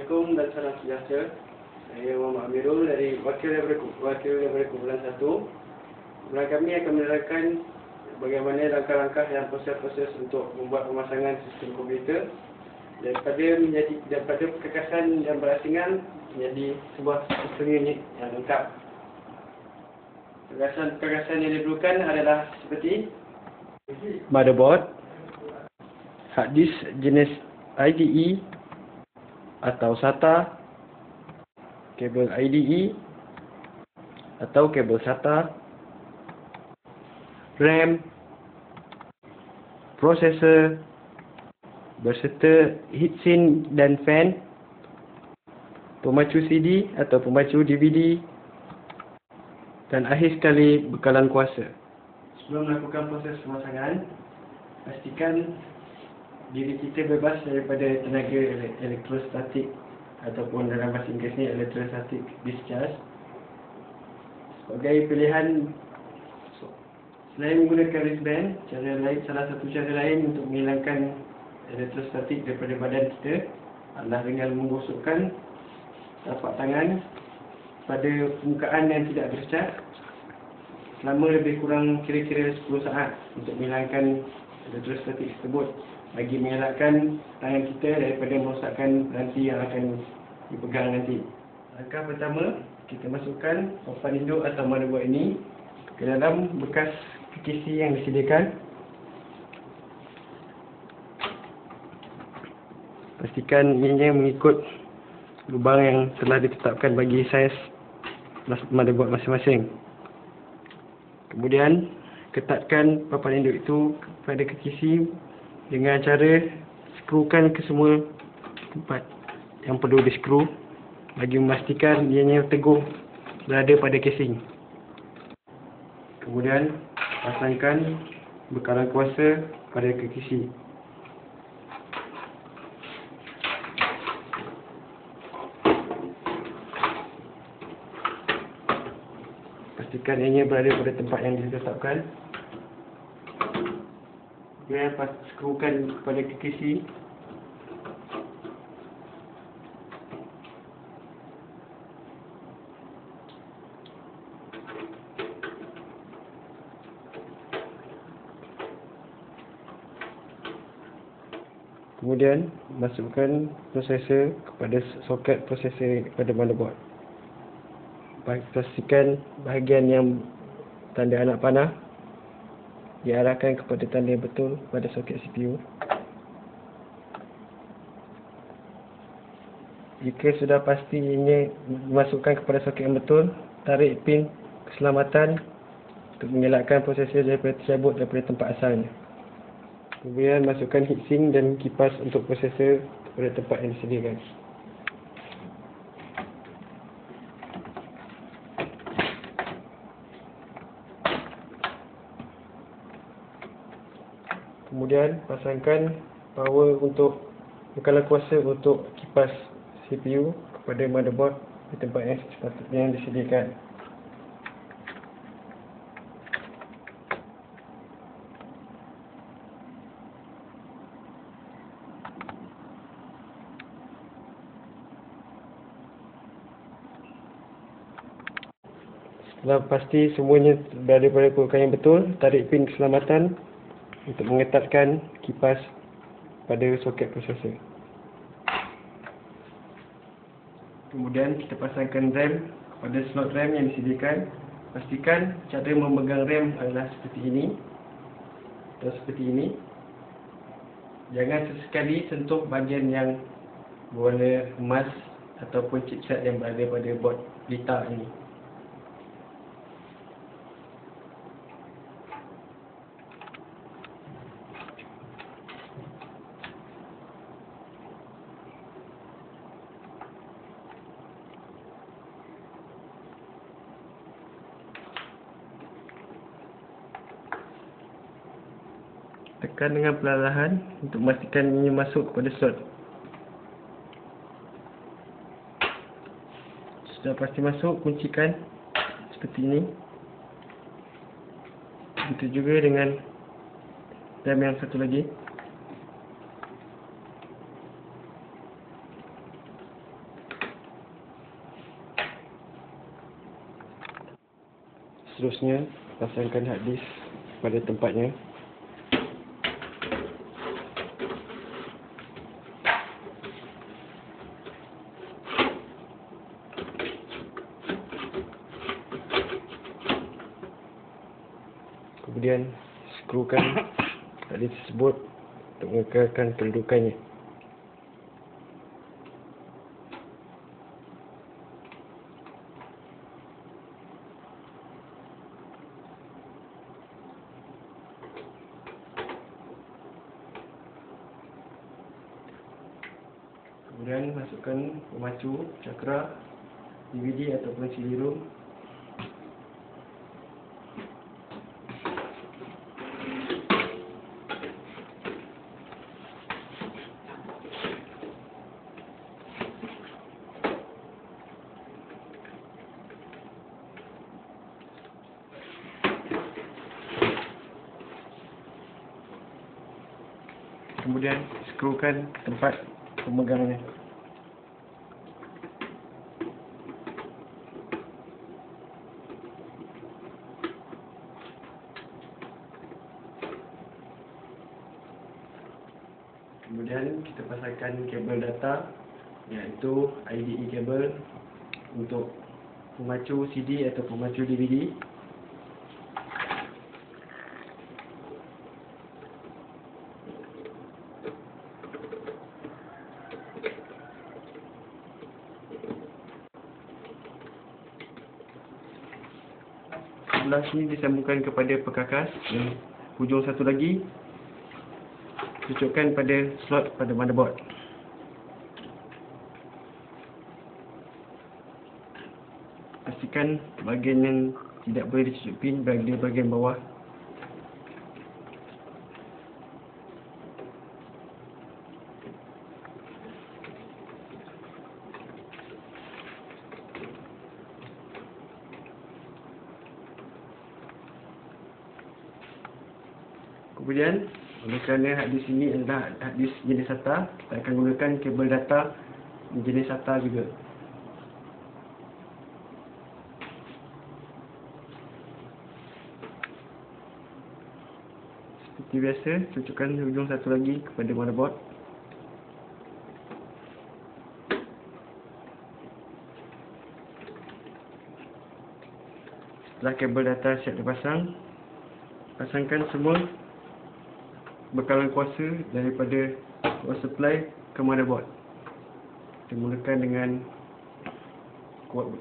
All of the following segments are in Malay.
Assalamualaikum dan salam sejahtera. Saya Muhammad Amirul dari Wakil daripada Kumpulan 1. Kumpulan kami akan menerangkan bagaimana langkah-langkah dan proses-proses untuk membuat pemasangan sistem komputer daripada perkakasan dan berasingan menjadi sebuah sistem unit yang lengkap. Perkakasan yang diperlukan adalah seperti motherboard, hard disk jenis IDE atau SATA, kabel IDE atau kabel SATA, RAM, prosesor berserta heatsink dan fan, pemacu CD atau pemacu DVD, dan akhir sekali bekalan kuasa. Sebelum melakukan proses pemasangan, pastikan diri kita bebas daripada tenaga elektrostatik ataupun dalam bahasa Inggeris ni electrostatic discharge. Sebagai pilihan, selain menggunakan wristband, salah satu cara lain untuk menghilangkan elektrostatik daripada badan kita adalah dengan menggosokkan tapak tangan pada permukaan yang tidak bercak selama lebih kurang kira-kira 10 saat untuk menghilangkan elektrostatik tersebut, bagi mengelakkan tangan kita daripada merosakkan ranti yang akan dipegang nanti. Langkah pertama, kita masukkan papan induk atau motherboard ini ke dalam bekas PKC yang disediakan. Pastikan ianya mengikut lubang yang telah ditetapkan bagi saiz motherboard masing-masing. Kemudian, ketatkan papan induk itu kepada PKC dengan cara skrukan ke semua tempat yang perlu di-skru bagi memastikan ianya teguh berada pada casing. Kemudian pasangkan bekalan kuasa pada PKC. Pastikan ianya berada pada tempat yang ditetapkan. Kemudian skrukan kepada PKC. Kemudian masukkan prosesor kepada soket prosesor pada motherboard. Pastikan bahagian yang tanda anak panah diarahkan kepada tanda yang betul pada soket CPU. Jika sudah pasti ianya dimasukkan kepada soket yang betul, tarik pin keselamatan untuk mengelakkan prosesor daripada tercabut daripada tempat asalnya. Kemudian masukkan heatsink dan kipas untuk prosesor kepada tempat yang disediakan. Kemudian pasangkan power untuk bekalan kuasa untuk kipas CPU kepada motherboard di tempat yang sepatutnya disediakan. Setelah pasti semuanya berada pada kedudukan yang betul, tarik pin keselamatan untuk mengetatkan kipas pada soket prosesor. Kemudian kita pasangkan RAM pada slot RAM yang disediakan. Pastikan cara memegang RAM adalah seperti ini atau seperti ini. Jangan sesekali sentuh bahagian yang berwarna emas ataupun chipset yang berada pada board pelita ini. Tekan dengan perlahan untuk memastikan ianya masuk kepada slot. Sudah pasti masuk, kuncikan seperti ini. Begitu juga dengan RAM yang satu lagi. seterusnya, pasangkan hard disk pada tempatnya. Kemudian skrukan hard disk tersebut untuk mengekalkan kedudukannya. Kemudian masukkan pemacu cakra, DVD ataupun CD-ROM. Kemudian skrukan tempat pemegangnya. Kemudian kita pasangkan kabel data, iaitu IDE kabel untuk pemacu CD atau pemacu DVD. Sebelah sini disambungkan kepada perkakas, dan hujung satu lagi cocokkan pada slot pada motherboard. Pastikan bahagian yang tidak boleh dicucuk pin berada di bahagian bawah. Kemudian, oleh kerana hard disk ini adalah hard disk jenis SATA, kita akan gunakan kabel data jenis SATA juga. Seperti biasa, cocokkan hujung satu lagi kepada motherboard. Setelah kabel data siap dipasang, pasangkan semua bekalan kuasa daripada power supply ke motherboard. Kita mulakan dengan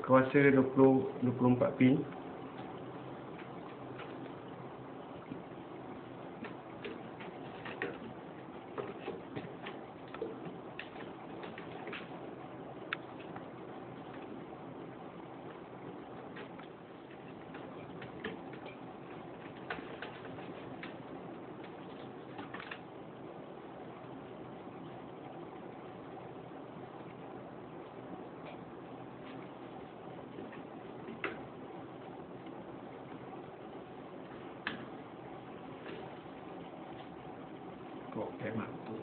kuasa 24 pin. Kok hemat tu.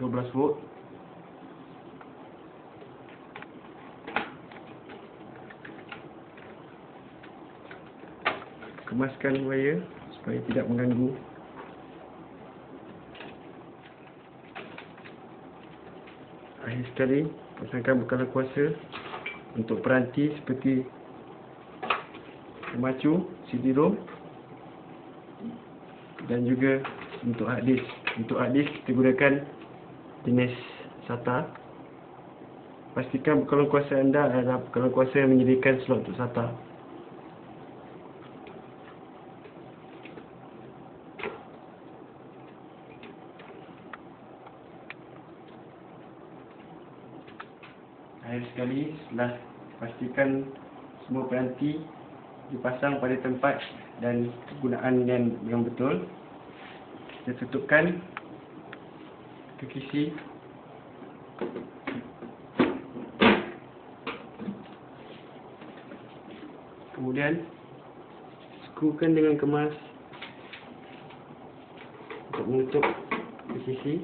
$12 volt. Kemaskan wire supaya tidak mengganggu. Akhir sekali, pasangkan bekalan kuasa untuk peranti seperti pemacu, CD-ROM dan juga untuk hard disk. Untuk hard disk kita gunakan jenis SATA. Pastikan bekalan kuasa anda adalah bekalan kuasa yang menyediakan slot untuk SATA. Akhir sekali, setelah pastikan semua peranti dipasang pada tempat dan kegunaan yang betul, kita tutupkan kekisi. Kemudian skrukan dengan kemas menutup PCC.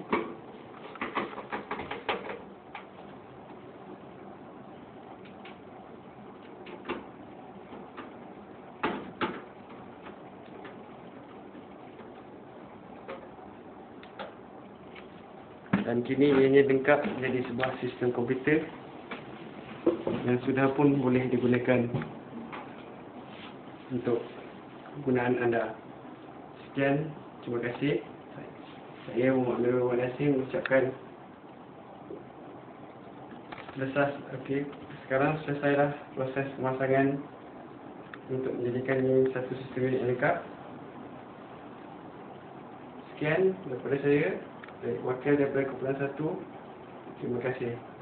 Dan kini ianya lengkap jadi sebuah sistem komputer yang sudah pun boleh digunakan untuk penggunaan anda. Sekian, terima kasih. Saya Muhammad Nurul Nasim mengucapkan selesai. Okey, sekarang selesailah proses pemasangan untuk menjadikan ini satu sistem yang lengkap. Sekian daripada saya, wakil daripada kumpulan 1. Terima kasih.